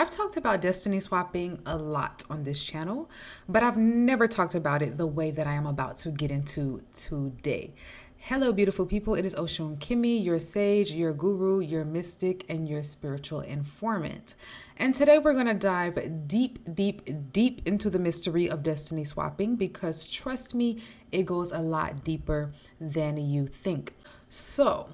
I've talked about destiny swapping a lot on this channel, but I've never talked about it the way that I am about to get into today. Hello, beautiful people. It is Oshun Kimmy, your sage, your guru, your mystic, and your spiritual informant. And today we're going to dive deep into the mystery of destiny swapping because trust me, it goes a lot deeper than you think. So,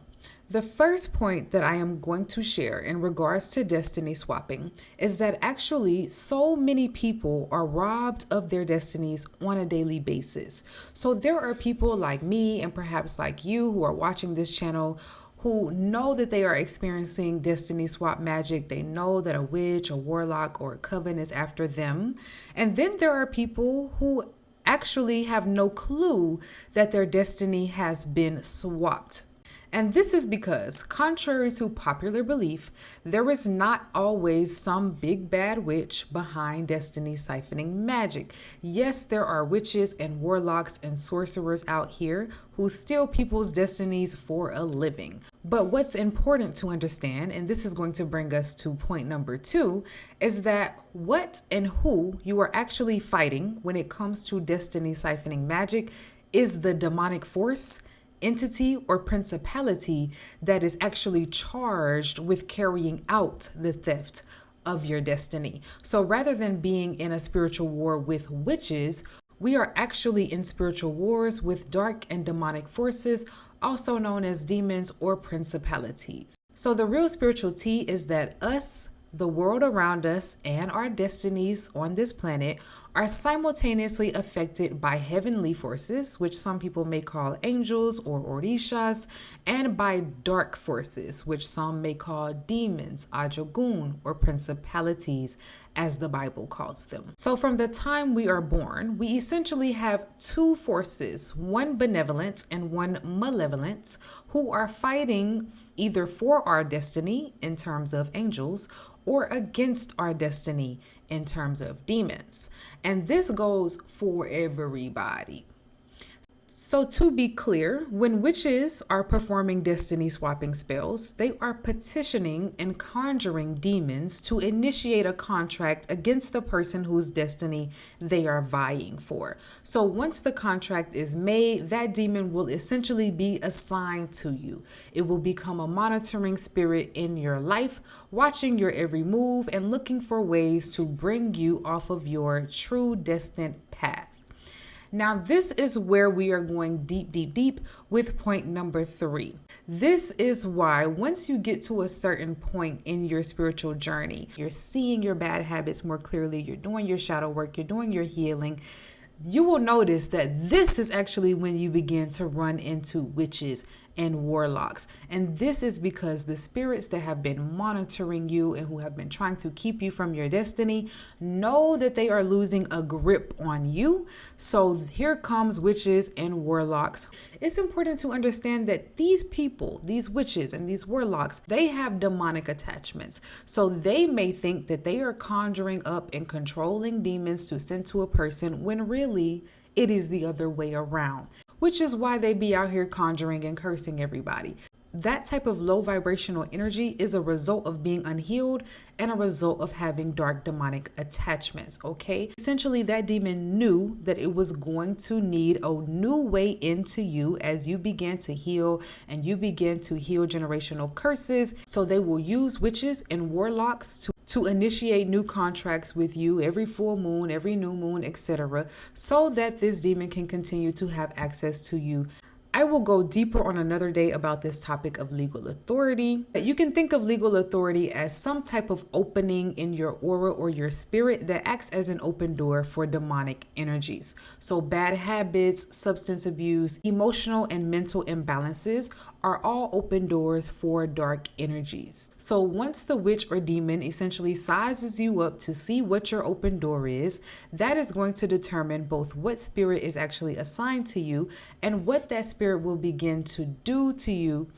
the first point that I am going to share in regards to destiny swapping is that actually so many people are robbed of their destinies on a daily basis. So there are people like me and perhaps like you who are watching this channel who know that they are experiencing destiny swap magic. They know that a witch, a warlock, or a coven is after them. And then there are people who actually have no clue that their destiny has been swapped. And this is because, contrary to popular belief, there is not always some big bad witch behind destiny siphoning magic. Yes, there are witches and warlocks and sorcerers out here who steal people's destinies for a living. But what's important to understand, and this is going to bring us to point number 2, is that what and who you are actually fighting when it comes to destiny siphoning magic is the demonic force, entity, or principality that is actually charged with carrying out the theft of your destiny. So rather than being in a spiritual war with witches, we are actually in spiritual wars with dark and demonic forces, also known as demons or principalities. So the real spiritual tea is that us, the world around us, and our destinies on this planet are simultaneously affected by heavenly forces, which some people may call angels or orishas, and by dark forces, which some may call demons, ajogun, or principalities, as the Bible calls them. So from the time we are born, we essentially have two forces, one benevolent and one malevolent, who are fighting either for our destiny in terms of angels or against our destiny in terms of demons. And this goes for everybody. So to be clear, when witches are performing destiny swapping spells, they are petitioning and conjuring demons to initiate a contract against the person whose destiny they are vying for. So once the contract is made, that demon will essentially be assigned to you. It will become a monitoring spirit in your life, watching your every move and looking for ways to bring you off of your true destined path. Now, this is where we are going deep with point number 3. This is why once you get to a certain point in your spiritual journey, you're seeing your bad habits more clearly, you're doing your shadow work, you're doing your healing, you will notice that this is actually when you begin to run into witches and warlocks. And this is because the spirits that have been monitoring you and who have been trying to keep you from your destiny know that they are losing a grip on you. So here comes witches and warlocks. It's important to understand that these people, these witches and these warlocks, they have demonic attachments. So they may think that they are conjuring up and controlling demons to send to a person when really it is the other way around, which is why they be out here conjuring and cursing everybody. That type of low vibrational energy is a result of being unhealed and a result of having dark demonic attachments, okay? Essentially, that demon knew that it was going to need a new way into you as you begin to heal and you begin to heal generational curses. So they will use witches and warlocks to initiate new contracts with you every full moon, every new moon, etc., so that this demon can continue to have access to you. I will go deeper on another day about this topic of legal authority. You can think of legal authority as some type of opening in your aura or your spirit that acts as an open door for demonic energies. So bad habits, substance abuse, emotional and mental imbalances are all open doors for dark energies. So once the witch or demon essentially sizes you up to see what your open door is, that is going to determine both what spirit is actually assigned to you and what that spirit will begin to do to you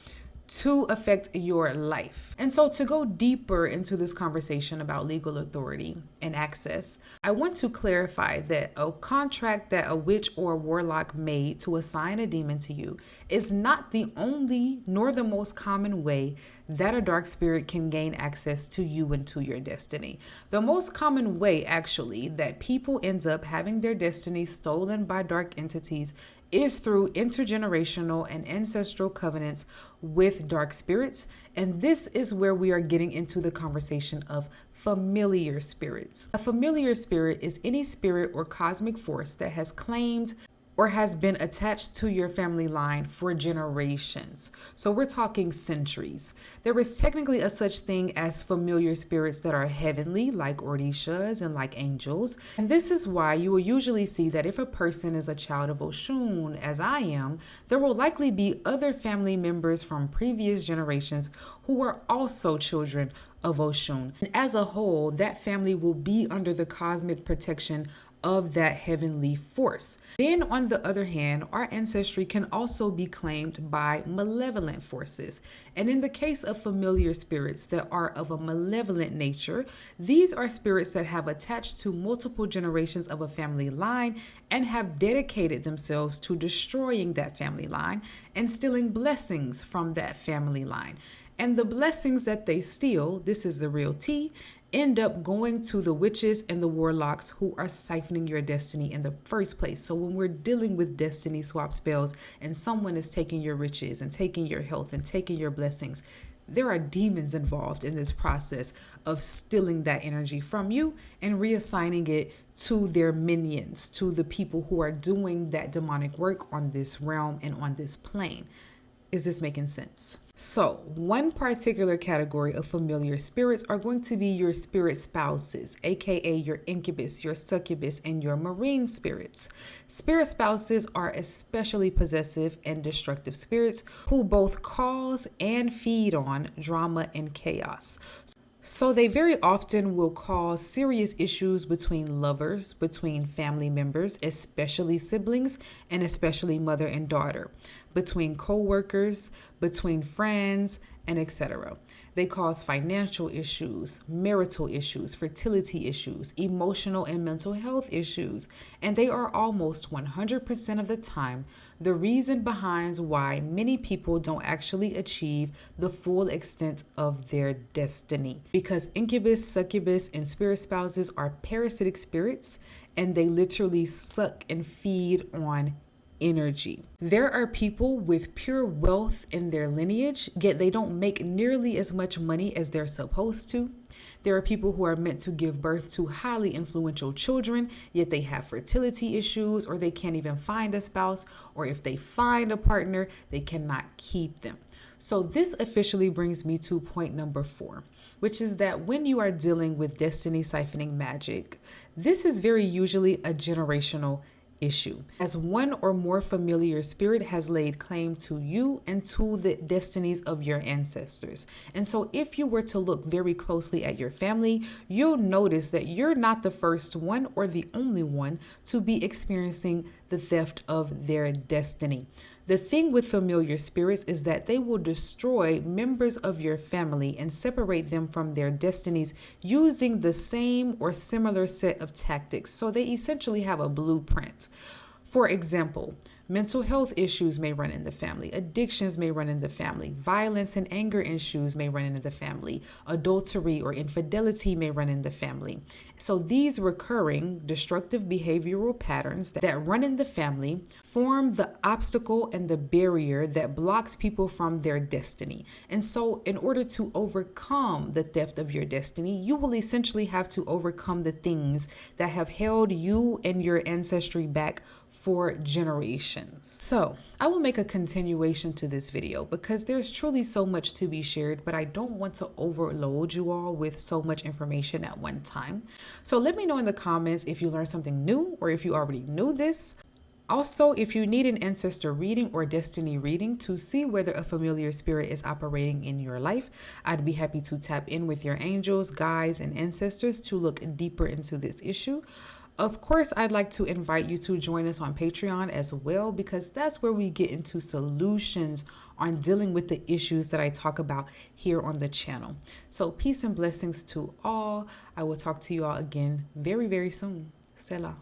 to affect your life. And so to go deeper into this conversation about legal authority and access, I want to clarify that a contract that a witch or a warlock made to assign a demon to you is not the only nor the most common way that a dark spirit can gain access to you and to your destiny. The most common way, actually, that people end up having their destiny stolen by dark entities is through intergenerational and ancestral covenants with dark spirits. And this is where we are getting into the conversation of familiar spirits. A familiar spirit is any spirit or cosmic force that has claimed or has been attached to your family line for generations. So we're talking centuries. There is technically a such thing as familiar spirits that are heavenly, like Orishas and like angels. And this is why you will usually see that if a person is a child of Oshun, as I am, there will likely be other family members from previous generations who are also children of Oshun. And as a whole, that family will be under the cosmic protection of that heavenly force. Then on the other hand, our ancestry can also be claimed by malevolent forces. And in the case of familiar spirits that are of a malevolent nature, these are spirits that have attached to multiple generations of a family line and have dedicated themselves to destroying that family line and stealing blessings from that family line. And the blessings that they steal, this is the real tea, end up going to the witches and the warlocks who are siphoning your destiny in the first place. So when we're dealing with destiny swap spells and someone is taking your riches and taking your health and taking your blessings, there are demons involved in this process of stealing that energy from you and reassigning it to their minions, to the people who are doing that demonic work on this realm and on this plane. Is this making sense? So, one particular category of familiar spirits are going to be your spirit spouses, aka your incubus, your succubus, and your marine spirits. Spirit spouses are especially possessive and destructive spirits who both cause and feed on drama and chaos. So they very often will cause serious issues between lovers, between family members, especially siblings, and especially mother and daughter, between co-workers, between friends, and etc. They cause financial issues, marital issues, fertility issues, emotional and mental health issues, and they are almost 100% of the time the reason behind why many people don't actually achieve the full extent of their destiny. Because incubus, succubus, and spirit spouses are parasitic spirits, and they literally suck and feed on energy. There are people with pure wealth in their lineage, yet they don't make nearly as much money as they're supposed to. There are people who are meant to give birth to highly influential children, yet they have fertility issues, or they can't even find a spouse, or if they find a partner, they cannot keep them. So this officially brings me to point number 4, which is that when you are dealing with destiny siphoning magic, this is very usually a generational issue, as one or more familiar spirit has laid claim to you and to the destinies of your ancestors. And so if you were to look very closely at your family, you'll notice that you're not the first one or the only one to be experiencing the theft of their destiny. The thing with familiar spirits is that they will destroy members of your family and separate them from their destinies using the same or similar set of tactics. So they essentially have a blueprint. For example, mental health issues may run in the family. Addictions may run in the family. Violence and anger issues may run in the family. Adultery or infidelity may run in the family. So these recurring destructive behavioral patterns that run in the family form the obstacle and the barrier that blocks people from their destiny. And so in order to overcome the theft of your destiny, you will essentially have to overcome the things that have held you and your ancestry back for generations. So I will make a continuation to this video because there's truly so much to be shared, but I don't want to overload you all with so much information at one time. So let me know in the comments if you learned something new or if you already knew this. Also, if you need an ancestor reading or destiny reading to see whether a familiar spirit is operating in your life, I'd be happy to tap in with your angels, guides, and ancestors to look deeper into this issue. Of course, I'd like to invite you to join us on Patreon as well, because that's where we get into solutions on dealing with the issues that I talk about here on the channel. So peace and blessings to all. I will talk to you all again very, very soon. Selah.